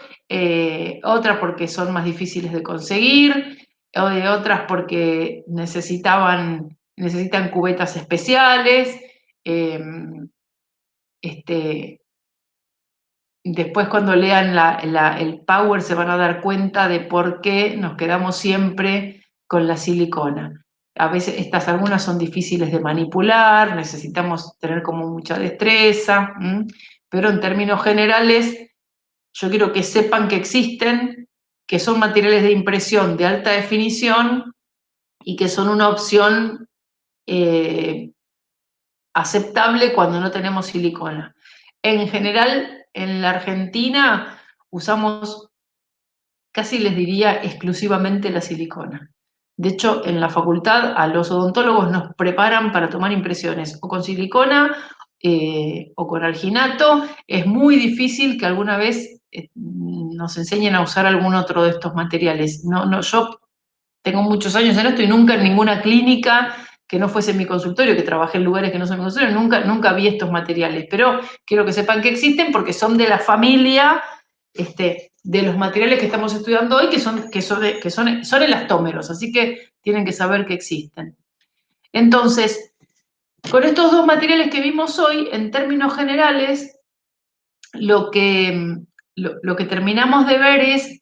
otras porque son más difíciles de conseguir, otras porque necesitan cubetas especiales. eh, Después cuando lean el Power se van a dar cuenta de por qué nos quedamos siempre con la silicona. A veces algunas son difíciles de manipular, necesitamos tener como mucha destreza, pero en términos generales yo quiero que sepan que existen, que son materiales de impresión de alta definición y que son una opción aceptable cuando no tenemos silicona. En general, en la Argentina usamos, casi les diría, exclusivamente la silicona. De hecho, en la facultad a los odontólogos nos preparan para tomar impresiones o con silicona o con alginato. Es muy difícil que alguna vez nos enseñen a usar algún otro de estos materiales. Yo tengo muchos años en esto y nunca en ninguna clínica que no fuese mi consultorio, que trabajé en lugares que no son mi consultorio, nunca vi estos materiales, pero quiero que sepan que existen porque son de la familia de los materiales que estamos estudiando hoy, que son elastómeros, así que tienen que saber que existen. Entonces, con estos 2 materiales que vimos hoy, en términos generales, lo que terminamos de ver es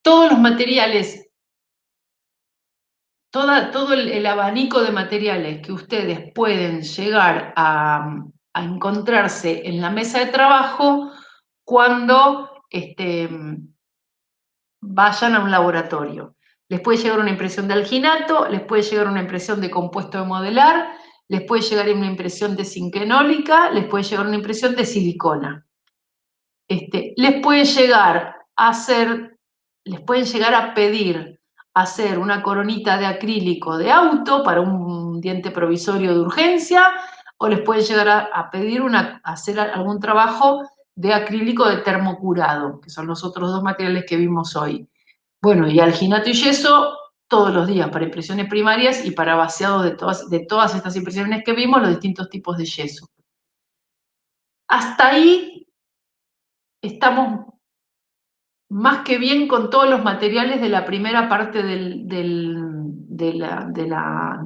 todos los materiales, todo el abanico de materiales que ustedes pueden llegar a encontrarse en la mesa de trabajo cuando vayan a un laboratorio. Les puede llegar una impresión de alginato, les puede llegar una impresión de compuesto de modelar, les puede llegar una impresión de zinquenólica, les puede llegar una impresión de silicona. Les pueden llegar a pedir hacer una coronita de acrílico de auto para un diente provisorio de urgencia, o les pueden llegar a pedir hacer algún trabajo de acrílico de termocurado, que son los otros 2 materiales que vimos hoy. Bueno, y alginato y yeso todos los días para impresiones primarias y para vaciado de todas estas impresiones que vimos, los distintos tipos de yeso. Hasta ahí estamos más que bien con todos los materiales de la primera parte de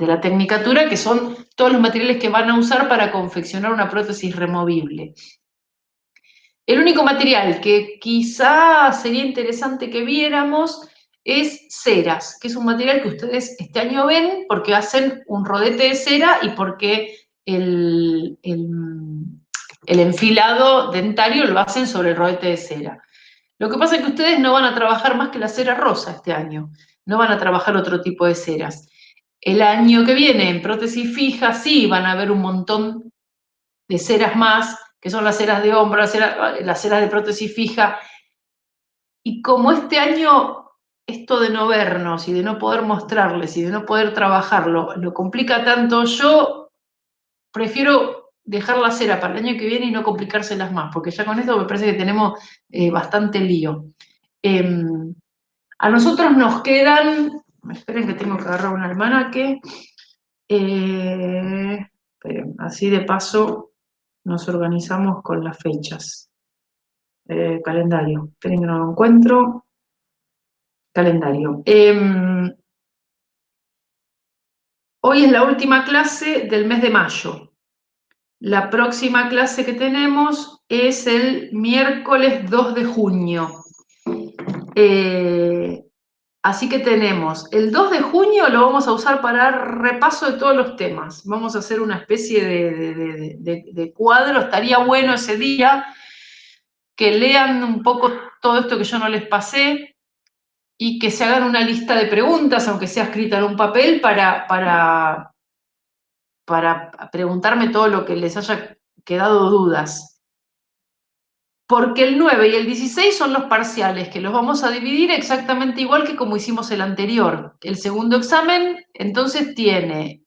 la tecnicatura, que son todos los materiales que van a usar para confeccionar una prótesis removible. El único material que quizá sería interesante que viéramos es ceras, que es un material que ustedes este año ven porque hacen un rodete de cera y porque el enfilado dentario lo hacen sobre el rodete de cera. Lo que pasa es que ustedes no van a trabajar más que la cera rosa este año, no van a trabajar otro tipo de ceras. El año que viene, en prótesis fija, sí van a haber un montón de ceras más, que son las ceras de hombro, las ceras de prótesis fija. Y como este año esto de no vernos y de no poder mostrarles y de no poder trabajarlo lo complica tanto, yo prefiero dejar la cera para el año que viene y no complicárselas más, porque ya con esto me parece que tenemos bastante lío. A nosotros nos quedan, esperen que tengo que agarrar un almanaque, esperen, así de paso nos organizamos con las fechas. Calendario, esperen que no lo encuentro. Calendario. Hoy es la última clase del mes de mayo. La próxima clase que tenemos es el miércoles 2 de junio. Así que tenemos, el 2 de junio lo vamos a usar para repaso de todos los temas. Vamos a hacer una especie de cuadro. Estaría bueno ese día que lean un poco todo esto que yo no les pasé y que se hagan una lista de preguntas, aunque sea escrita en un papel, para preguntarme todo lo que les haya quedado dudas. Porque el 9 y el 16 son los parciales, que los vamos a dividir exactamente igual que como hicimos el anterior. El segundo examen, entonces, tiene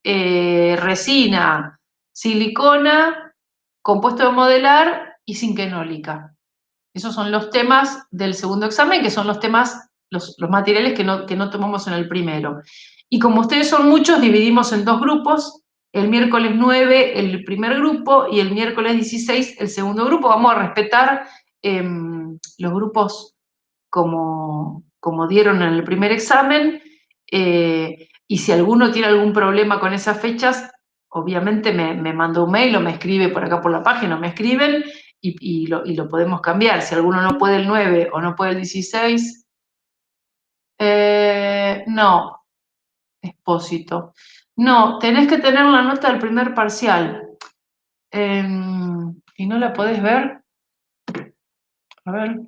resina, silicona, compuesto de modelar y zinquenólica. Esos son los temas del segundo examen, que son los temas, los materiales que no tomamos en el primero. Y como ustedes son muchos, dividimos en dos grupos. El miércoles 9 el primer grupo y el miércoles 16 el segundo grupo. Vamos a respetar los grupos como dieron en el primer examen. Y si alguno tiene algún problema con esas fechas, obviamente me manda un mail o me escribe por acá por la página, me escriben y lo podemos cambiar. Si alguno no puede el 9 o no puede el 16, no, Expósito. No, tenés que tener la nota del primer parcial. ¿Y no la podés ver? A ver.